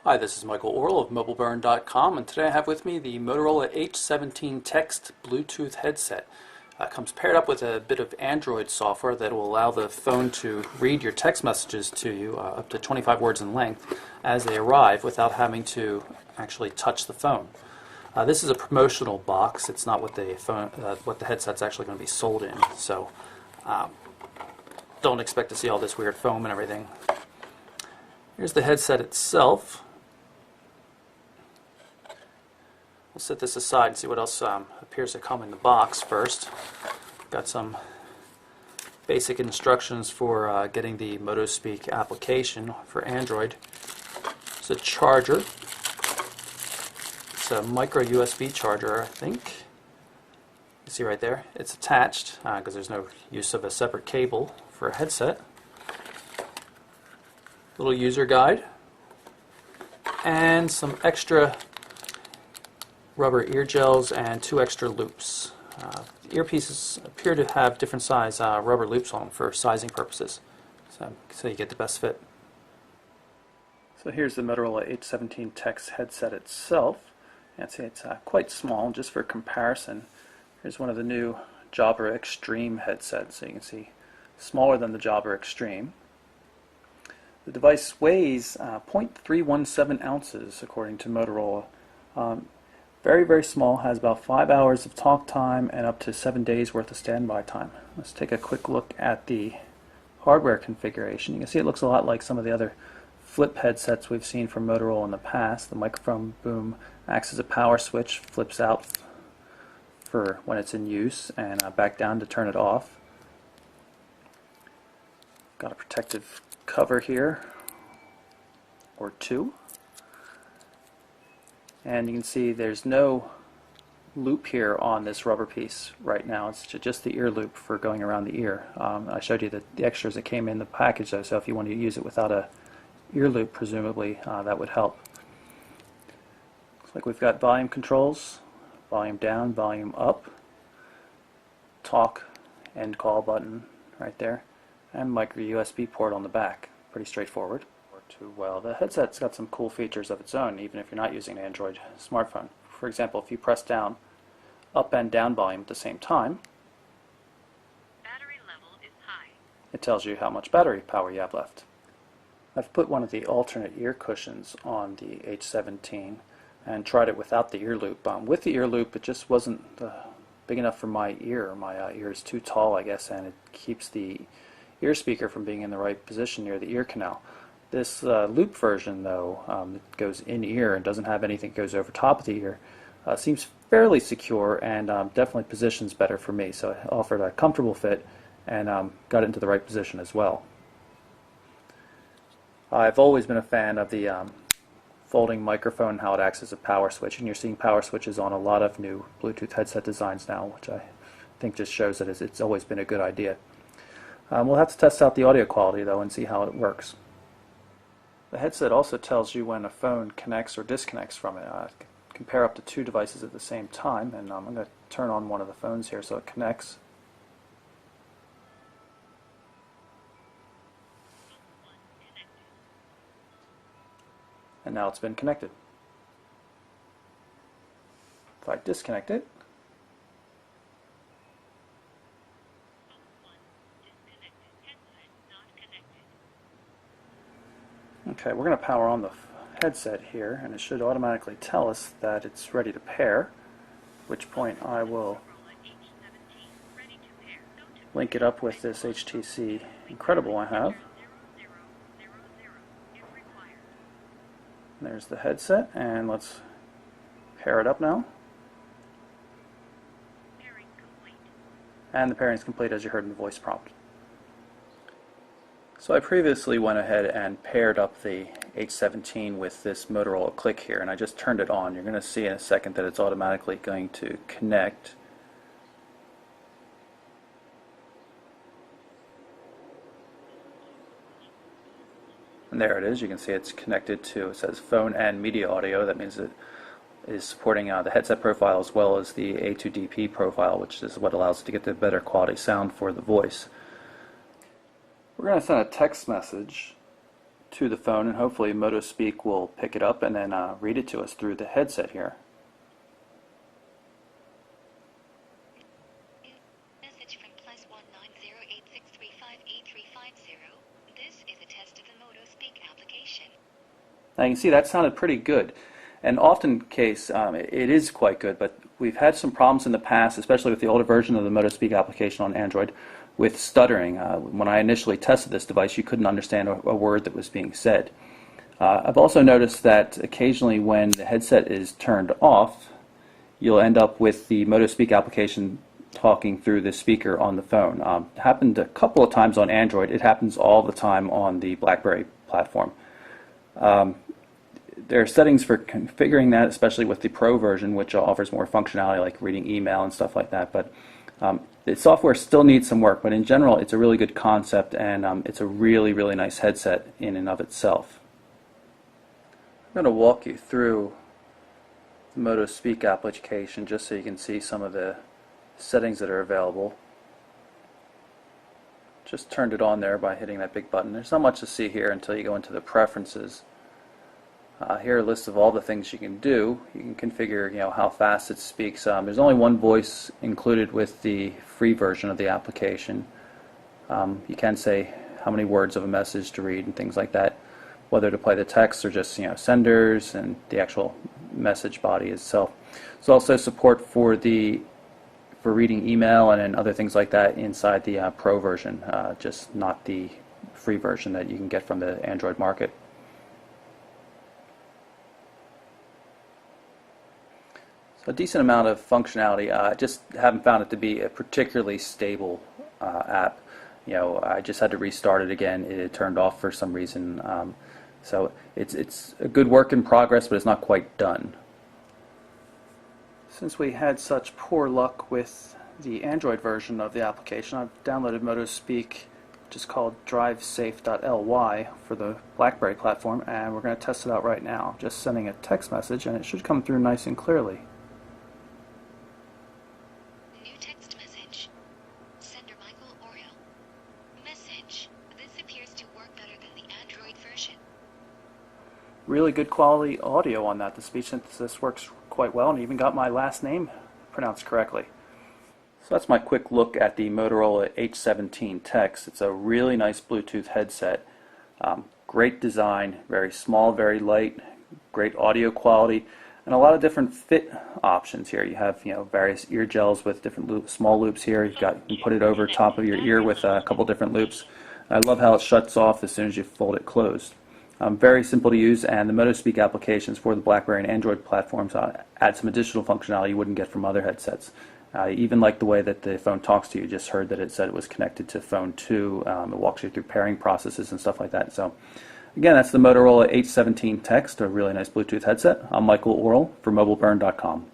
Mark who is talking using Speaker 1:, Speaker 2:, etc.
Speaker 1: Hi, this is Michael Orl of MobileBurn.com, and today I have with me the Motorola H17 Text Bluetooth headset. It comes paired up with a bit of Android software that will allow the phone to read your text messages to you, up to 25 words in length, as they arrive without having to actually touch the phone. This is a promotional box. It's not what the headset's actually going to be sold in, so don't expect to see all this weird foam and everything. Here's the headset itself. We'll set this aside and see what else appears to come in the box first. Got some basic instructions for getting the MotoSpeak application for Android. It's a charger. It's a micro USB charger, I think. You see right there, it's attached because there's no use of a separate cable for a headset. Little user guide and some extra rubber ear gels and 2 extra loops. The earpieces appear to have different size rubber loops on them for sizing purposes, so you get the best fit. So here's the Motorola H17 Text headset itself. I'd say it's quite small. Just for comparison, here's one of the new Jabra Extreme headsets. So you can see smaller than the Jabra Extreme. The device weighs 0.317 ounces according to Motorola. Very, very small, has about 5 hours of talk time and up to 7 days worth of standby time. Let's take a quick look at the hardware configuration. You can see it looks a lot like some of the other flip headsets we've seen from Motorola in the past. The microphone boom acts as a power switch, flips out for when it's in use and back down to turn it off. Got a protective cover here, or 2. And you can see there's no loop here on this rubber piece right now. It's just the ear loop for going around the ear. I showed you the extras that came in the package though, so if you want to use it without a ear loop, presumably that would help. Looks like we've got volume controls, volume down, volume up, talk and call button right there, and micro USB port on the back. Pretty straightforward. Well, the headset's got some cool features of its own, even if you're not using an Android smartphone. For example, if you press down up and down volume at the same time,
Speaker 2: battery level is high.
Speaker 1: It tells you how much battery power you have left. I've put one of the alternate ear cushions on the H17 and tried it without the ear loop. With the ear loop, it just wasn't big enough for my ear. My ear is too tall, I guess, and it keeps the ear speaker from being in the right position near the ear canal. This loop version, though, that goes in ear and doesn't have anything that goes over top of the ear, seems fairly secure and definitely positions better for me. So it offered a comfortable fit and got it into the right position as well. I've always been a fan of the folding microphone and how it acts as a power switch, and you're seeing power switches on a lot of new Bluetooth headset designs now, which I think just shows that it's always been a good idea. We'll have to test out the audio quality, though, and see how it works. The headset also tells you when a phone connects or disconnects from it. You can pair up to 2 devices at the same time, and I'm going to turn on one of the phones here so it connects. And now it's been connected. If I disconnect it, okay, we're going to power on the headset here, and it should automatically tell us that it's ready to pair, at which point I will link it up with this HTC Incredible I have. There's the headset, and let's pair it up now. And the pairing is complete, as you heard in the voice prompt. So I previously went ahead and paired up the H17 with this Motorola Click here, and I just turned it on. You're going to see in a second that it's automatically going to connect. And there it is. You can see it's connected to, it says phone and media audio. That means it is supporting the headset profile as well as the A2DP profile, which is what allows it to get the better quality sound for the voice. We're going to send a text message to the phone, and hopefully MotoSpeak will pick it up and then read it to us through the headset here.
Speaker 2: Message from +19086358350. This is a test of the MotoSpeak application.
Speaker 1: Now you can see that sounded pretty good, and often case it is quite good, but we've had some problems in the past, especially with the older version of the MotoSpeak application on Android, with stuttering. When I initially tested this device, you couldn't understand a word that was being said. I've also noticed that occasionally when the headset is turned off, you'll end up with the MotoSpeak application talking through the speaker on the phone. It happened a couple of times on Android. It happens all the time on the BlackBerry platform. There are settings for configuring that, especially with the Pro version, which offers more functionality like reading email and stuff like that. But the software still needs some work, but in general it's a really good concept, and it's a really, really nice headset in and of itself. I'm going to walk you through the MotoSpeak application just so you can see some of the settings that are available. Just turned it on there by hitting that big button. There's not much to see here until you go into the preferences. Here are a list of all the things you can do. You can configure, how fast it speaks. There's only one voice included with the free version of the application. You can say how many words of a message to read and things like that, whether to play the text or just senders and the actual message body itself. There's also support for reading email and then other things like that inside the Pro version, just not the free version that you can get from the Android market. A decent amount of functionality. I just haven't found it to be a particularly stable app. I just had to restart it again. It had turned off for some reason. So it's a good work in progress, but it's not quite done. Since we had such poor luck with the Android version of the application, I've downloaded MotoSpeak, which is called drivesafe.ly for the BlackBerry platform, and we're going to test it out right now. Just sending a text message, and it should come through nice and clearly. Really good quality audio on that. The speech synthesis works quite well, and even got my last name pronounced correctly. So that's my quick look at the Motorola H17 Text. It's a really nice Bluetooth headset. Great design, very small, very light, great audio quality, and a lot of different fit options here. You have various ear gels with different small loops here. You can put it over top of your ear with a couple different loops. I love how it shuts off as soon as you fold it closed. Very simple to use, and the MotoSpeak applications for the BlackBerry and Android platforms add some additional functionality you wouldn't get from other headsets. Even like the way that the phone talks to you. Just heard that it said it was connected to phone 2. It walks you through pairing processes and stuff like that. So again, that's the Motorola H17 Text, a really nice Bluetooth headset. I'm Michael Orrell for MobileBurn.com.